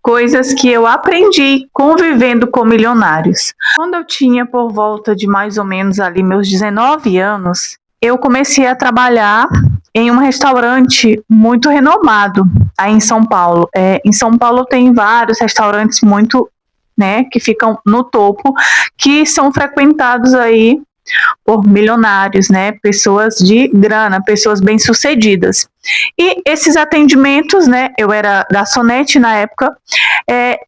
Coisas que eu aprendi convivendo com milionários. Quando eu tinha por volta de mais ou menos ali meus 19 anos, eu comecei a trabalhar em um restaurante muito renomado aí em São Paulo. Em São Paulo tem vários restaurantes muito, né, que ficam no topo, que são frequentados aí por milionários, né, pessoas de grana, pessoas bem-sucedidas. E esses atendimentos, né, eu era garçonete na época,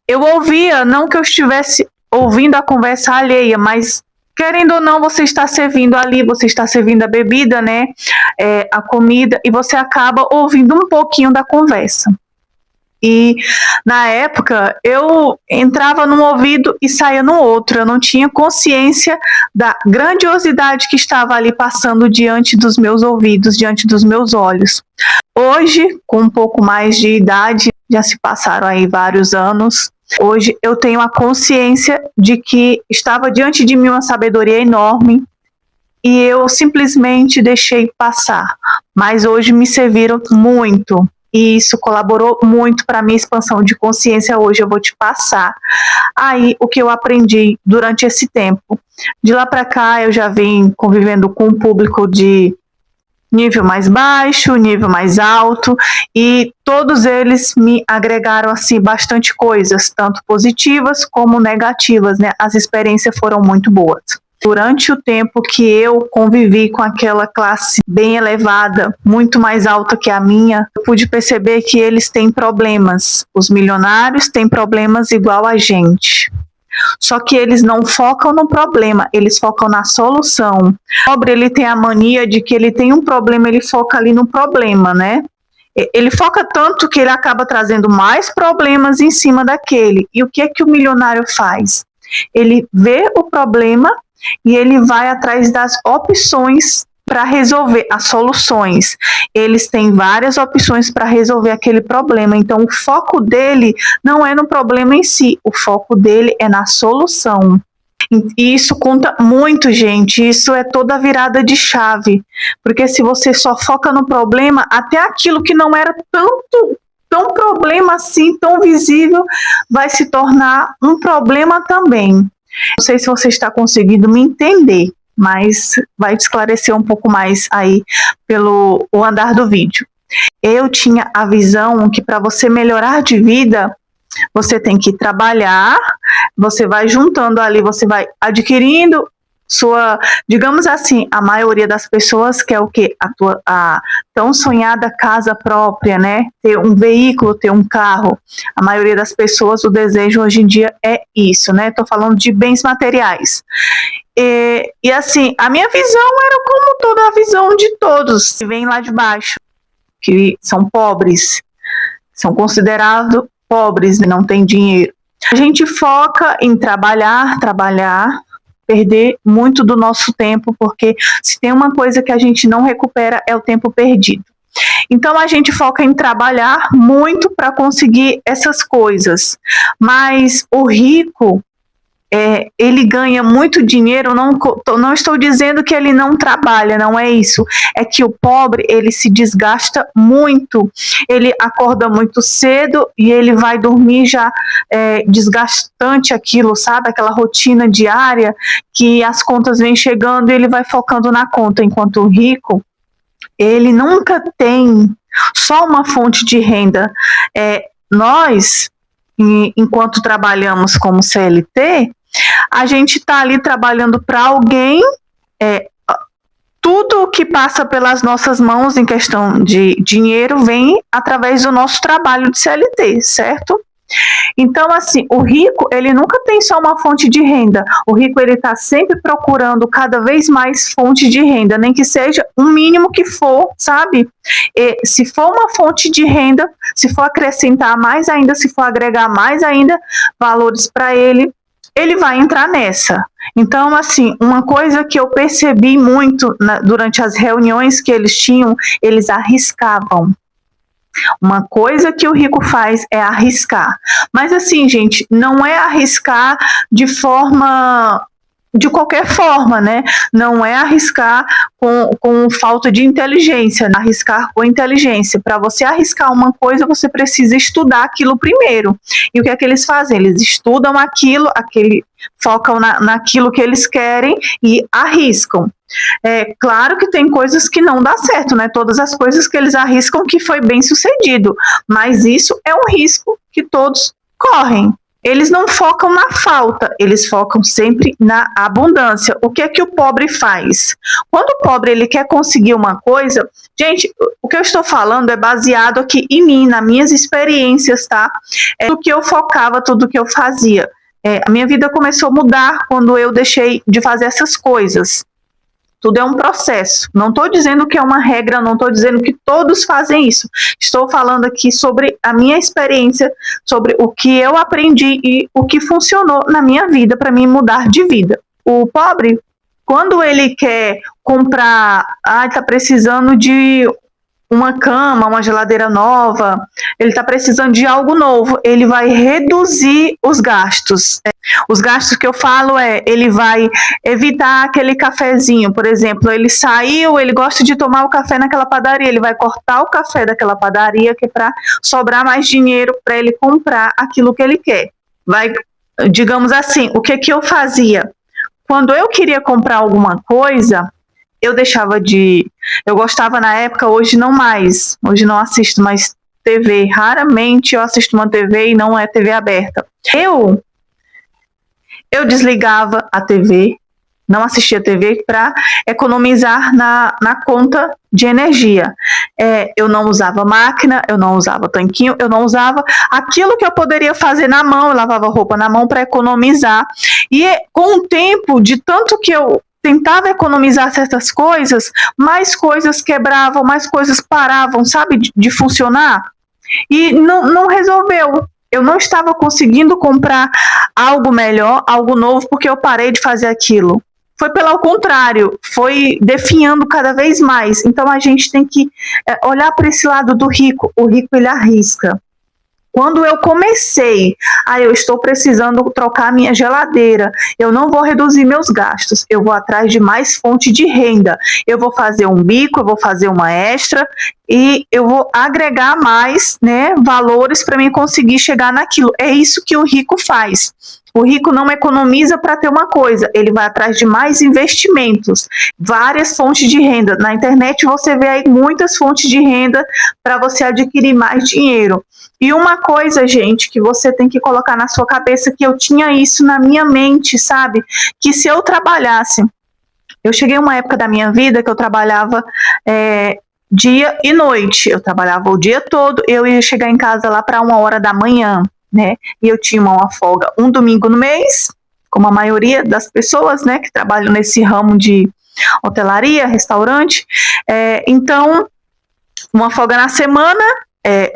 eu ouvia, não que eu estivesse ouvindo a conversa alheia, mas querendo ou não, você está servindo ali, você está servindo a bebida, né, a comida, e você acaba ouvindo um pouquinho da conversa. E na época eu entrava num ouvido e saía no outro, eu não tinha consciência da grandiosidade que estava ali passando diante dos meus ouvidos, diante dos meus olhos. Hoje, com um pouco mais de idade, já se passaram aí vários anos, hoje eu tenho a consciência de que estava diante de mim uma sabedoria enorme e eu simplesmente deixei passar, mas hoje me serviram muito. E isso colaborou muito para a minha expansão de consciência. Hoje eu vou te passar aí o que eu aprendi durante esse tempo. De lá para cá eu já vim convivendo com um público de nível mais baixo, nível mais alto, e todos eles me agregaram assim bastante coisas, tanto positivas como negativas, né? As experiências foram muito boas. Durante o tempo que eu convivi com aquela classe bem elevada, muito mais alta que a minha, eu pude perceber que eles têm problemas. Os milionários têm problemas igual a gente. Só que eles não focam no problema, eles focam na solução. O pobre, ele tem a mania de que ele tem um problema, ele foca ali no problema, né? Ele foca tanto que ele acaba trazendo mais problemas em cima daquele. E o que é que o milionário faz? Ele vê o problema e ele vai atrás das opções para resolver, as soluções. Eles têm várias opções para resolver aquele problema, então o foco dele não é no problema em si, o foco dele é na solução. E isso conta muito, gente, isso é toda a virada de chave, porque se você só foca no problema, até aquilo que não era tão problema assim, tão visível, vai se tornar um problema também. Não sei se você está conseguindo me entender, mas vai te esclarecer um pouco mais aí pelo o andar do vídeo. Eu tinha a visão que para você melhorar de vida, você tem que trabalhar, você vai juntando ali, você vai adquirindo sua, digamos assim, a maioria das pessoas quer o quê? A tão sonhada casa própria, né? Ter um veículo, ter um carro. A maioria das pessoas, o desejo hoje em dia é isso, né? Tô falando de bens materiais. E assim, a minha visão era como toda a visão de todos que vêm lá de baixo, que são pobres, são considerados pobres, não têm dinheiro. A gente foca em trabalhar, perder muito do nosso tempo, porque se tem uma coisa que a gente não recupera é o tempo perdido. Então a gente foca em trabalhar muito para conseguir essas coisas, mas o rico, ele ganha muito dinheiro, não estou dizendo que ele não trabalha, não é isso, é que o pobre, ele se desgasta muito, ele acorda muito cedo e ele vai dormir já desgastante aquilo, sabe, aquela rotina diária que as contas vêm chegando e ele vai focando na conta, enquanto o rico, ele nunca tem só uma fonte de renda. Nós, enquanto trabalhamos como CLT, a gente está ali trabalhando para alguém, tudo que passa pelas nossas mãos em questão de dinheiro vem através do nosso trabalho de CLT, certo? Então, assim, o rico, ele nunca tem só uma fonte de renda. O rico, ele está sempre procurando cada vez mais fonte de renda, nem que seja um mínimo que for, sabe? Se for uma fonte de renda, se for acrescentar mais ainda, se for agregar mais ainda valores para ele, ele vai entrar nessa. Então, assim, uma coisa que eu percebi muito durante as reuniões que eles tinham, eles arriscavam. Uma coisa que o rico faz é arriscar. Mas assim, gente, não é arriscar de forma de qualquer forma, né? Não é arriscar com falta de inteligência, né? Arriscar com inteligência. Para você arriscar uma coisa, você precisa estudar aquilo primeiro. E o que é que eles fazem? Eles estudam aquilo, focam naquilo que eles querem e arriscam. É claro que tem coisas que não dá certo, né? Todas as coisas que eles arriscam que foi bem sucedido, mas isso é um risco que todos correm. Eles não focam na falta, eles focam sempre na abundância. O que é que o pobre faz? Quando o pobre ele quer conseguir uma coisa, gente, o que eu estou falando é baseado aqui em mim, nas minhas experiências, tá? É do que eu focava, tudo que eu fazia. A minha vida começou a mudar quando eu deixei de fazer essas coisas. Tudo é um processo. Não estou dizendo que é uma regra, não estou dizendo que todos fazem isso. Estou falando aqui sobre a minha experiência, sobre o que eu aprendi e o que funcionou na minha vida para mim mudar de vida. O pobre, quando ele quer comprar, está precisando de uma cama, uma geladeira nova, ele está precisando de algo novo, ele vai reduzir os gastos. Os gastos que eu falo ele vai evitar aquele cafezinho, por exemplo, ele saiu, ele gosta de tomar o café naquela padaria, ele vai cortar o café daquela padaria, que é para sobrar mais dinheiro para ele comprar aquilo que ele quer. Vai, digamos assim, o que eu fazia? Quando eu queria comprar alguma coisa, eu gostava na época, hoje não mais, hoje não assisto mais TV, raramente eu assisto uma TV e não é TV aberta. Eu desligava a TV, não assistia TV para economizar na conta de energia. Eu não usava máquina, eu não usava tanquinho, eu não usava aquilo que eu poderia fazer na mão, eu lavava roupa na mão para economizar. E com o tempo, de tanto que eu tentava economizar certas coisas, mais coisas quebravam, mais coisas paravam, sabe, de funcionar. E não resolveu. Eu não estava conseguindo comprar algo melhor, algo novo, porque eu parei de fazer aquilo. Foi pelo contrário, foi definhando cada vez mais. Então a gente tem que olhar para esse lado do rico. O rico, ele arrisca. Quando eu comecei, eu estou precisando trocar minha geladeira, eu não vou reduzir meus gastos, eu vou atrás de mais fonte de renda, eu vou fazer um bico, eu vou fazer uma extra e eu vou agregar mais, né, valores para mim conseguir chegar naquilo. É isso que o rico faz. O rico não economiza para ter uma coisa, ele vai atrás de mais investimentos, várias fontes de renda. Na internet você vê aí muitas fontes de renda para você adquirir mais dinheiro. E uma coisa, gente, que você tem que colocar na sua cabeça, que eu tinha isso na minha mente, sabe? Que se eu trabalhasse, eu cheguei a uma época da minha vida que eu trabalhava dia e noite, eu trabalhava o dia todo, eu ia chegar em casa lá para 1h da manhã, né? E eu tinha uma folga um domingo no mês, como a maioria das pessoas, né, que trabalham nesse ramo de hotelaria, restaurante. Então, uma folga na semana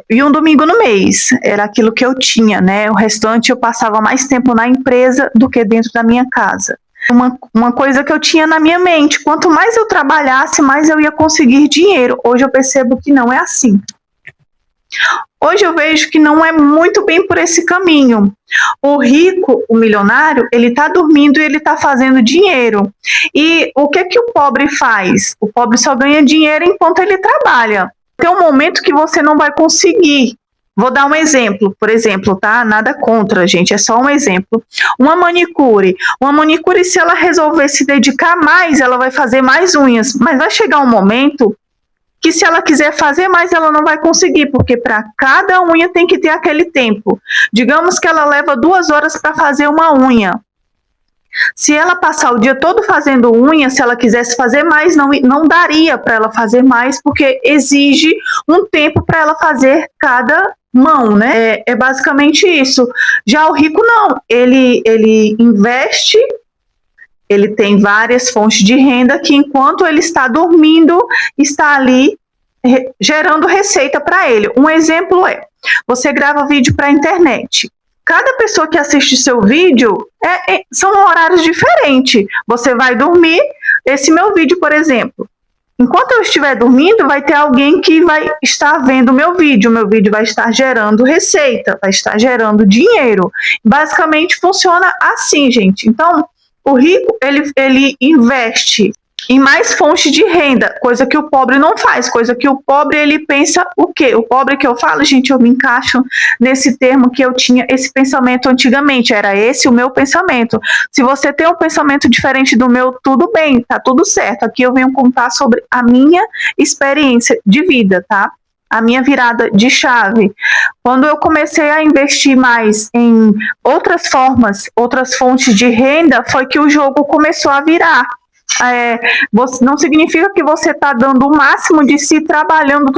e um domingo no mês, era aquilo que eu tinha, né? O restante eu passava mais tempo na empresa do que dentro da minha casa. Uma coisa que eu tinha na minha mente, quanto mais eu trabalhasse, mais eu ia conseguir dinheiro. Hoje eu percebo que não é assim. Hoje eu vejo que não é muito bem por esse caminho. O rico, o milionário, ele está dormindo e ele está fazendo dinheiro. E o que o pobre faz? O pobre só ganha dinheiro enquanto ele trabalha. Tem um momento que você não vai conseguir. Vou dar um exemplo, por exemplo, tá? Nada contra, gente, é só um exemplo. Uma manicure, se ela resolver se dedicar mais, ela vai fazer mais unhas, mas vai chegar um momento que se ela quiser fazer mais, ela não vai conseguir, porque para cada unha tem que ter aquele tempo. Digamos que ela leva 2 horas para fazer uma unha. Se ela passar o dia todo fazendo unha, se ela quisesse fazer mais, não daria para ela fazer mais, porque exige um tempo para ela fazer cada mão, né? É basicamente isso. Já o rico não, ele investe, ele tem várias fontes de renda que enquanto ele está dormindo, está ali gerando receita para ele. Um exemplo você grava vídeo para a internet. Cada pessoa que assiste seu vídeo são horários diferentes. Você vai dormir, esse meu vídeo, por exemplo. Enquanto eu estiver dormindo, vai ter alguém que vai estar vendo o meu vídeo vai estar gerando receita, vai estar gerando dinheiro. Basicamente funciona assim, gente. Então, O rico, ele investe em mais fontes de renda, coisa que o pobre não faz, coisa que o pobre ele pensa o quê? O pobre que eu falo, gente, eu me encaixo nesse termo que eu tinha esse pensamento antigamente, era esse o meu pensamento. Se você tem um pensamento diferente do meu, tudo bem, tá tudo certo. Aqui eu venho contar sobre a minha experiência de vida, tá? A minha virada de chave. Quando eu comecei a investir mais em outras formas, outras fontes de renda, foi que o jogo começou a virar. Não significa que você está dando o máximo de si trabalhando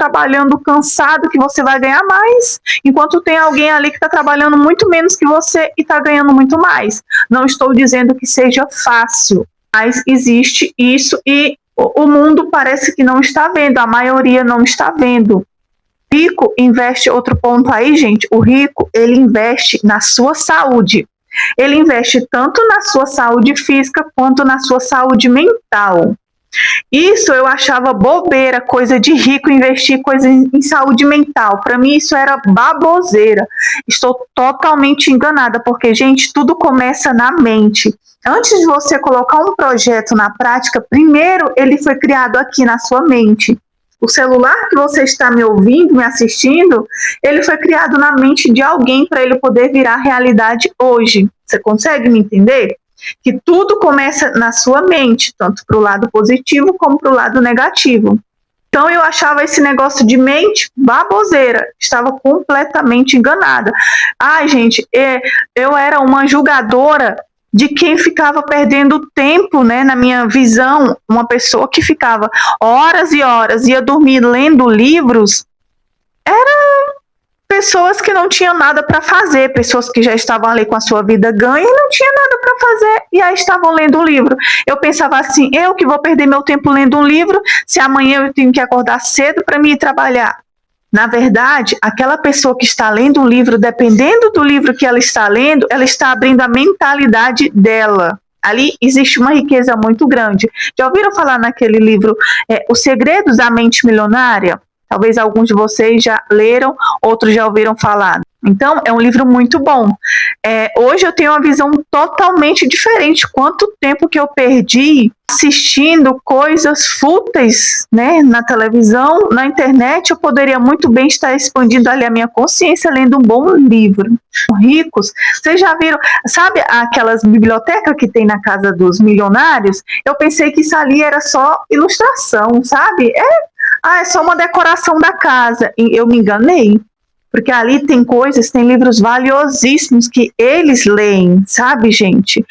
cansado, que você vai ganhar mais, enquanto tem alguém ali que está trabalhando muito menos que você e está ganhando muito mais. Não estou dizendo que seja fácil, mas existe isso e o mundo parece que não está vendo, a maioria não está vendo. O rico investe, outro ponto aí, gente, o rico, ele investe na sua saúde. Ele investe tanto na sua saúde física quanto na sua saúde mental. Isso eu achava bobeira, coisa de rico investir coisa em saúde mental. Para mim isso era baboseira. Estou totalmente enganada, porque, gente, tudo começa na mente. Antes de você colocar um projeto na prática, primeiro ele foi criado aqui na sua mente. O celular que você está me ouvindo, me assistindo, ele foi criado na mente de alguém para ele poder virar realidade hoje. Você consegue me entender? Que tudo começa na sua mente, tanto para o lado positivo como para o lado negativo. Então eu achava esse negócio de mente baboseira, estava completamente enganada. Ai, gente, eu era uma julgadora de quem ficava perdendo tempo, né, na minha visão, uma pessoa que ficava horas e horas, ia dormir lendo livros, eram pessoas que não tinham nada para fazer, pessoas que já estavam ali com a sua vida ganha e não tinha nada para fazer, e aí estavam lendo um livro. Eu pensava assim, eu que vou perder meu tempo lendo um livro, se amanhã eu tenho que acordar cedo para me ir trabalhar. Na verdade, aquela pessoa que está lendo um livro, dependendo do livro que ela está lendo, ela está abrindo a mentalidade dela. Ali existe uma riqueza muito grande. Já ouviram falar naquele livro, Os Segredos da Mente Milionária? Talvez alguns de vocês já leram, outros já ouviram falar. Então, é um livro muito bom. Hoje eu tenho uma visão totalmente diferente. Quanto tempo que eu perdi assistindo coisas fúteis, né, na televisão, na internet, eu poderia muito bem estar expandindo ali a minha consciência lendo um bom livro. Ricos, vocês já viram, sabe aquelas bibliotecas que tem na casa dos milionários? Eu pensei que isso ali era só ilustração, sabe? É só uma decoração da casa. E eu me enganei. Porque ali tem coisas, tem livros valiosíssimos que eles leem, sabe, gente?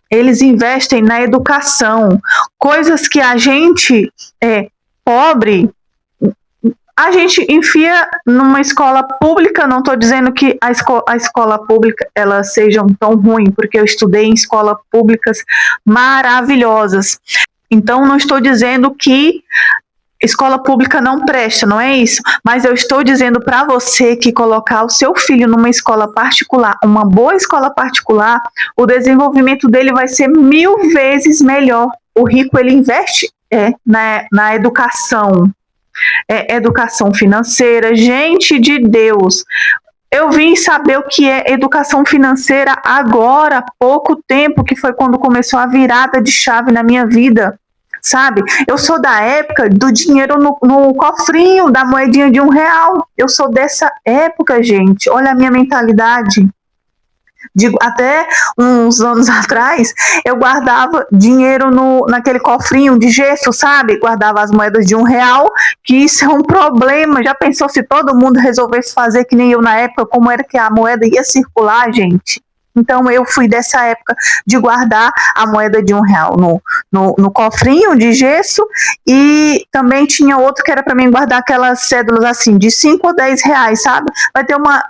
Eles investem na educação, coisas que a gente pobre, a gente enfia numa escola pública. Não estou dizendo que a escola pública elas sejam tão ruins, porque eu estudei em escolas públicas maravilhosas. Então, não estou dizendo que escola pública não presta, não é isso, mas eu estou dizendo para você que colocar o seu filho numa escola particular, uma boa escola particular, o desenvolvimento dele vai ser 1000 vezes melhor. O rico, ele investe na educação, educação financeira. Gente de Deus, eu vim saber o que é educação financeira agora, há pouco tempo, que foi quando começou a virada de chave na minha vida. Sabe, eu sou da época do dinheiro no cofrinho, da moedinha de R$1. Eu sou dessa época, gente. Olha a minha mentalidade. Até uns anos atrás, eu guardava dinheiro naquele cofrinho de gesso, sabe? Guardava as moedas de R$1, que isso é um problema. Já pensou se todo mundo resolvesse fazer que nem eu na época, como era que a moeda ia circular, gente? Então, eu fui dessa época de guardar a moeda de R$1 no cofrinho de gesso, e também tinha outro que era para mim guardar aquelas cédulas assim, de 5 ou 10 reais, sabe?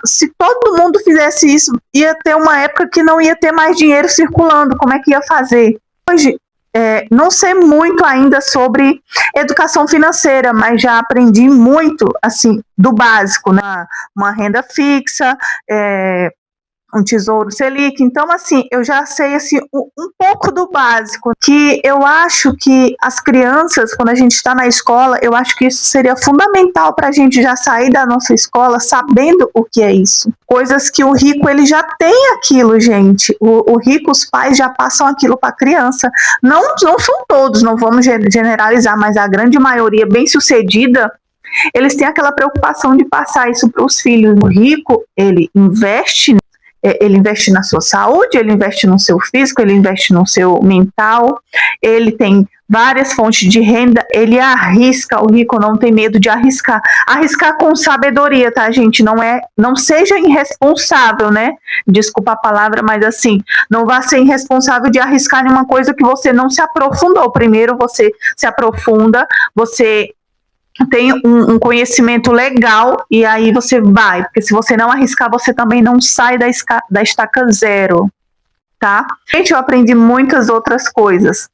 Se todo mundo fizesse isso, ia ter uma época que não ia ter mais dinheiro circulando. Como é que ia fazer? Hoje, não sei muito ainda sobre educação financeira, mas já aprendi muito, assim, do básico, né? Uma renda fixa, um tesouro Selic. Então, assim, eu já sei assim, um pouco do básico, que eu acho que as crianças, quando a gente está na escola, eu acho que isso seria fundamental para a gente já sair da nossa escola sabendo o que é isso. Coisas que o rico, ele já tem aquilo, gente. O rico, os pais já passam aquilo para a criança. Não são todos, não vamos generalizar, mas a grande maioria bem-sucedida, eles têm aquela preocupação de passar isso para os filhos. O rico, ele investe na sua saúde, ele investe no seu físico, ele investe no seu mental, ele tem várias fontes de renda, ele arrisca. O rico não tem medo de arriscar. Arriscar com sabedoria, tá, gente? Não seja irresponsável, né? Desculpa a palavra, mas assim, não vá ser irresponsável de arriscar em uma coisa que você não se aprofundou. Primeiro você se aprofunda, você tem um conhecimento legal e aí você vai, porque se você não arriscar, você também não sai da estaca zero, tá? Gente, eu aprendi muitas outras coisas,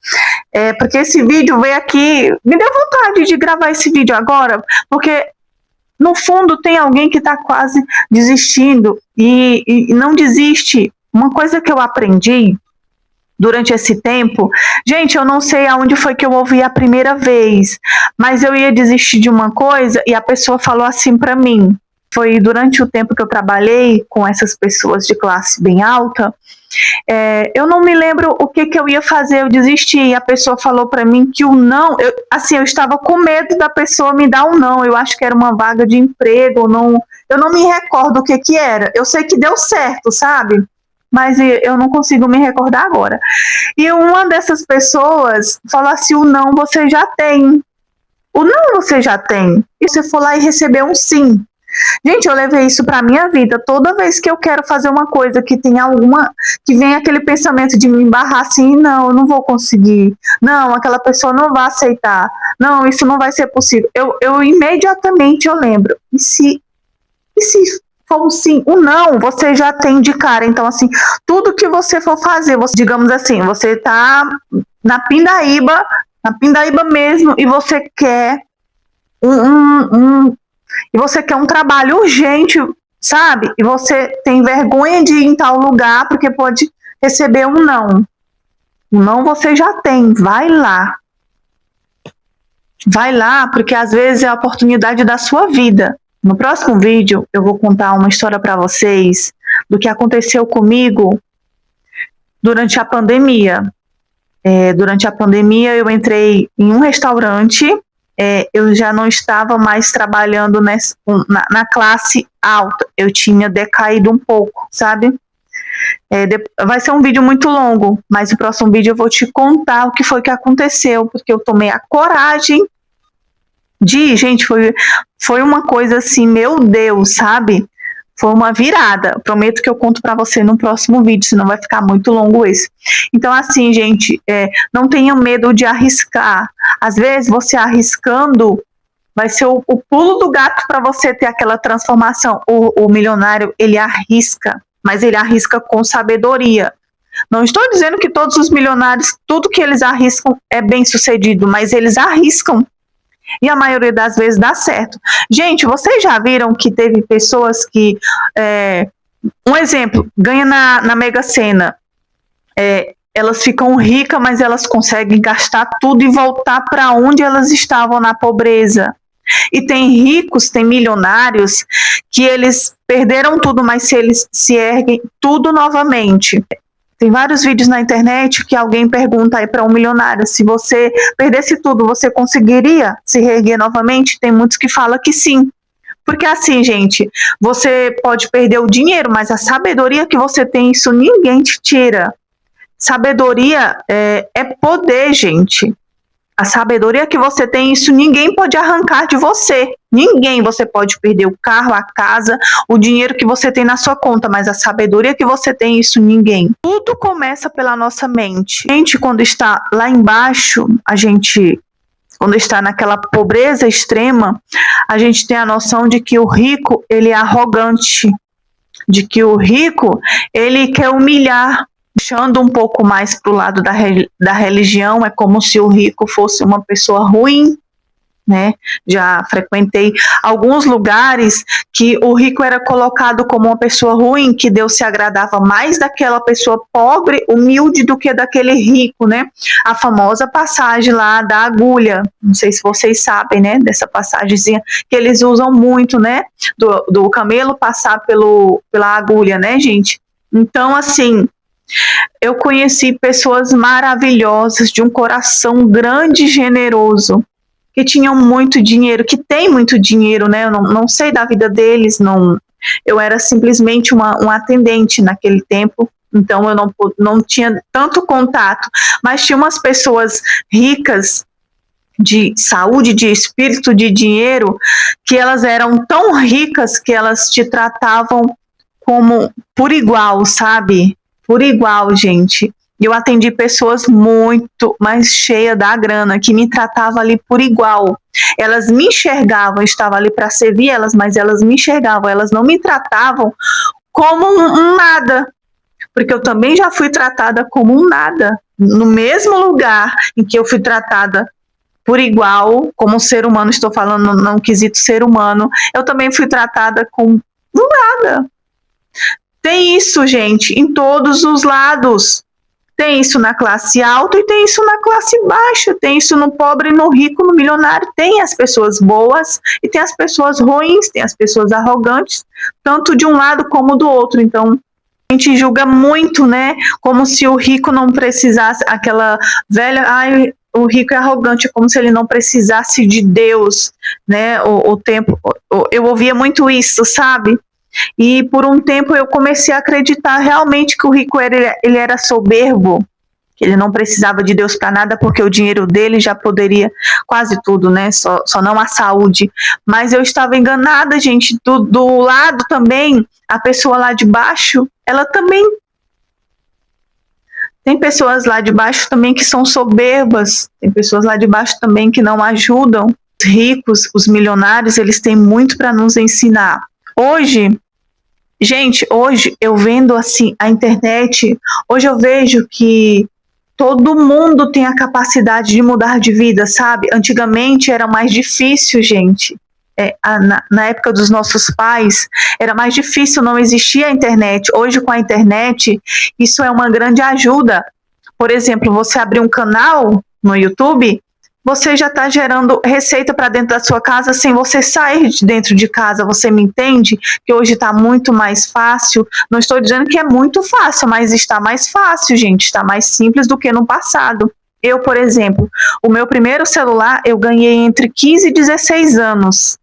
porque esse vídeo veio aqui, me deu vontade de gravar esse vídeo agora, porque no fundo tem alguém que está quase desistindo e não desiste. Uma coisa que eu aprendi durante esse tempo, gente, eu não sei aonde foi que eu ouvi a primeira vez, mas eu ia desistir de uma coisa e a pessoa falou assim para mim. Foi durante o tempo que eu trabalhei com essas pessoas de classe bem alta. Eu não me lembro o que eu ia fazer, eu desisti e a pessoa falou para mim que o não, eu estava com medo da pessoa me dar um não. Eu acho que era uma vaga de emprego, eu não me recordo o que era. Eu sei que deu certo, sabe? Mas eu não consigo me recordar agora. E uma dessas pessoas falou assim, o não você já tem. O não você já tem. E você for lá e receber um sim. Gente, eu levei isso para minha vida. Toda vez que eu quero fazer uma coisa que tem que vem aquele pensamento de me embarrar assim, não, eu não vou conseguir. Não, aquela pessoa não vai aceitar. Não, isso não vai ser possível. Eu imediatamente eu lembro. E se for sim, o não, você já tem de cara. Então, assim, tudo que você for fazer, digamos assim, você tá na pindaíba mesmo, e você quer e você quer um trabalho urgente, sabe? E você tem vergonha de ir em tal lugar porque pode receber um não. O não você já tem, vai lá. Vai lá, porque às vezes é a oportunidade da sua vida. No próximo vídeo, eu vou contar uma história para vocês do que aconteceu comigo durante a pandemia. Durante a pandemia, eu entrei em um restaurante, eu já não estava mais trabalhando na classe alta, eu tinha decaído um pouco, sabe? Vai ser um vídeo muito longo, mas no próximo vídeo eu vou te contar o que foi que aconteceu, porque eu tomei a coragem gente, foi uma coisa assim, meu Deus, sabe? Foi uma virada. Prometo que eu conto para você no próximo vídeo, senão vai ficar muito longo esse. Então, assim, gente, não tenha medo de arriscar. Às vezes, você arriscando vai ser o pulo do gato para você ter aquela transformação. O milionário, ele arrisca, mas ele arrisca com sabedoria. Não estou dizendo que todos os milionários, tudo que eles arriscam é bem sucedido, mas eles arriscam. E a maioria das vezes dá certo. Gente, vocês já viram que teve pessoas que, um exemplo, ganha na Mega Sena, elas ficam ricas, mas elas conseguem gastar tudo e voltar para onde elas estavam, na pobreza. E tem ricos, tem milionários, que eles perderam tudo, mas eles se erguem tudo novamente. Tem vários vídeos na internet que alguém pergunta aí para um milionário, se você perdesse tudo, você conseguiria se reerguer novamente? Tem muitos que falam que sim. Porque assim, gente, você pode perder o dinheiro, mas a sabedoria que você tem, isso ninguém te tira. Sabedoria é poder, gente. A sabedoria que você tem, isso ninguém pode arrancar de você. Ninguém. Você pode perder o carro, a casa, o dinheiro que você tem na sua conta, mas a sabedoria que você tem, isso ninguém. Tudo começa pela nossa mente. A gente, quando está lá embaixo, quando está naquela pobreza extrema, a gente tem a noção de que o rico, ele é arrogante, de que o rico, ele quer humilhar. Puxando um pouco mais para o lado da religião, é como se o rico fosse uma pessoa ruim, né? Já frequentei alguns lugares que o rico era colocado como uma pessoa ruim, que Deus se agradava mais daquela pessoa pobre, humilde, do que daquele rico, né? A famosa passagem lá da agulha, não sei se vocês sabem, né? Dessa passagemzinha que eles usam muito, né? Do camelo passar pela agulha, né, gente? Então, assim, eu conheci pessoas maravilhosas, de um coração grande e generoso, que tinham muito dinheiro, que tem muito dinheiro, né? Eu não sei da vida deles, não. Eu era simplesmente uma atendente naquele tempo, então eu não tinha tanto contato, mas tinha umas pessoas ricas de saúde, de espírito, de dinheiro, que elas eram tão ricas que elas te tratavam como por igual, sabe? Por igual, gente. Eu atendi pessoas muito mais cheias da grana, que me tratavam ali por igual. Elas me enxergavam, eu estava ali para servir elas, mas elas me enxergavam, elas não me tratavam como um nada, porque eu também já fui tratada como um nada, no mesmo lugar em que eu fui tratada por igual, como um ser humano, estou falando não quesito ser humano, eu também fui tratada como um nada. Tem isso, gente, em todos os lados. Tem isso na classe alta e tem isso na classe baixa. Tem isso no pobre, no rico, no milionário. Tem as pessoas boas e tem as pessoas ruins, tem as pessoas arrogantes, tanto de um lado como do outro. Então, a gente julga muito, né? Como se o rico não precisasse, aquela velha, ai, o rico é arrogante, como se ele não precisasse de Deus, né? Eu ouvia muito isso, sabe? E por um tempo eu comecei a acreditar realmente que o rico ele era soberbo, que ele não precisava de Deus para nada, porque o dinheiro dele já poderia quase tudo, né? Só não a saúde. Mas eu estava enganada, gente. Do lado também, a pessoa lá de baixo, ela também. Tem pessoas lá de baixo também que são soberbas, tem pessoas lá de baixo também que não ajudam. Os ricos, os milionários, eles têm muito para nos ensinar. Hoje, gente, hoje eu vendo assim a internet, hoje eu vejo que todo mundo tem a capacidade de mudar de vida, sabe? Antigamente era mais difícil, gente. Na época dos nossos pais, era mais difícil, não existia a internet. Hoje, com a internet, isso é uma grande ajuda. Por exemplo, você abrir um canal no YouTube, você já está gerando receita para dentro da sua casa sem você sair de dentro de casa. Você me entende? Que hoje está muito mais fácil. Não estou dizendo que é muito fácil, mas está mais fácil, gente. Está mais simples do que no passado. Eu, por exemplo, o meu primeiro celular eu ganhei entre 15 e 16 anos.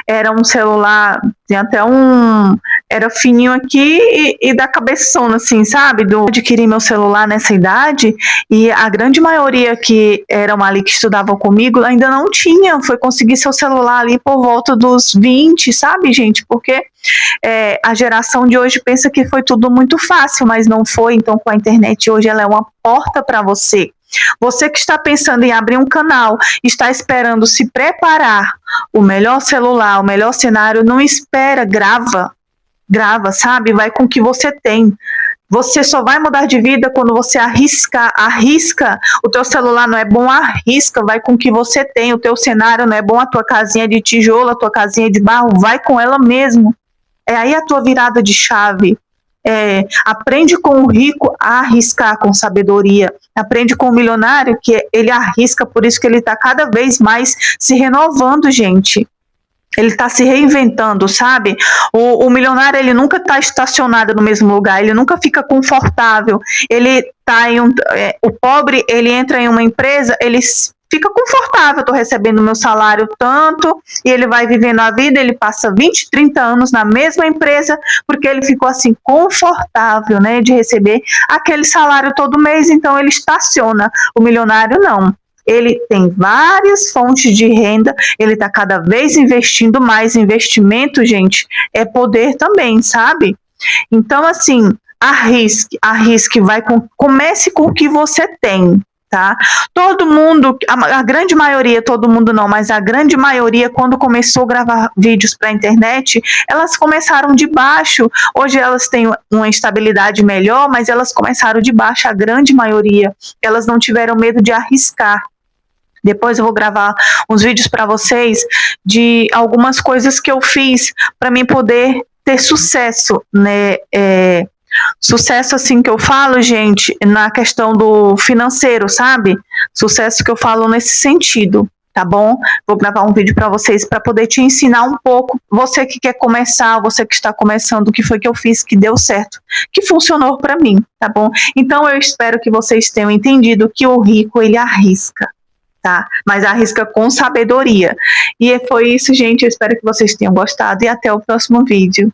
Era um celular, tinha até era fininho aqui e da cabeçona, assim, sabe? Eu adquiri meu celular nessa idade e a grande maioria que eram ali que estudavam comigo ainda não tinha, foi conseguir seu celular ali por volta dos 20, sabe, gente? Porque a geração de hoje pensa que foi tudo muito fácil, mas não foi. Então, com a internet hoje, ela é uma porta para você. Você que está pensando em abrir um canal, está esperando se preparar, o melhor celular, o melhor cenário, não espera, grava, sabe? Vai com o que você tem. Você só vai mudar de vida quando você arrisca. O teu celular não é bom, arrisca, vai com o que você tem. O teu cenário não é bom, a tua casinha de tijolo, a tua casinha de barro, vai com ela mesmo. É aí a tua virada de chave. Aprende com o rico a arriscar com sabedoria. Aprende com o milionário que ele arrisca, por isso que ele está cada vez mais se renovando, gente. Ele está se reinventando, sabe? O milionário, ele nunca está estacionado no mesmo lugar, ele nunca fica confortável. Ele tá o pobre, ele entra em uma empresa, ele fica confortável, estou recebendo meu salário tanto, e ele vai vivendo a vida, ele passa 20, 30 anos na mesma empresa, porque ele ficou assim, confortável, né, de receber aquele salário todo mês, então ele estaciona. O milionário não. Ele tem várias fontes de renda, ele está cada vez investindo mais. Investimento, gente, é poder também, sabe? Então, assim, arrisque, comece com o que você tem, tá? Todo mundo, a grande maioria, todo mundo não, mas a grande maioria, quando começou a gravar vídeos para a internet, elas começaram de baixo. Hoje elas têm uma estabilidade melhor, mas elas começaram de baixo, a grande maioria. Elas não tiveram medo de arriscar. Depois eu vou gravar uns vídeos para vocês de algumas coisas que eu fiz para mim poder ter sucesso, né? Sucesso assim que eu falo, gente, na questão do financeiro, sabe? Sucesso que eu falo nesse sentido, tá bom? Vou gravar um vídeo para vocês para poder te ensinar um pouco. Você que quer começar, você que está começando, o que foi que eu fiz que deu certo, que funcionou para mim, tá bom? Então eu espero que vocês tenham entendido que o rico ele arrisca, tá? Mas arrisca com sabedoria. E foi isso, gente. Eu espero que vocês tenham gostado e até o próximo vídeo.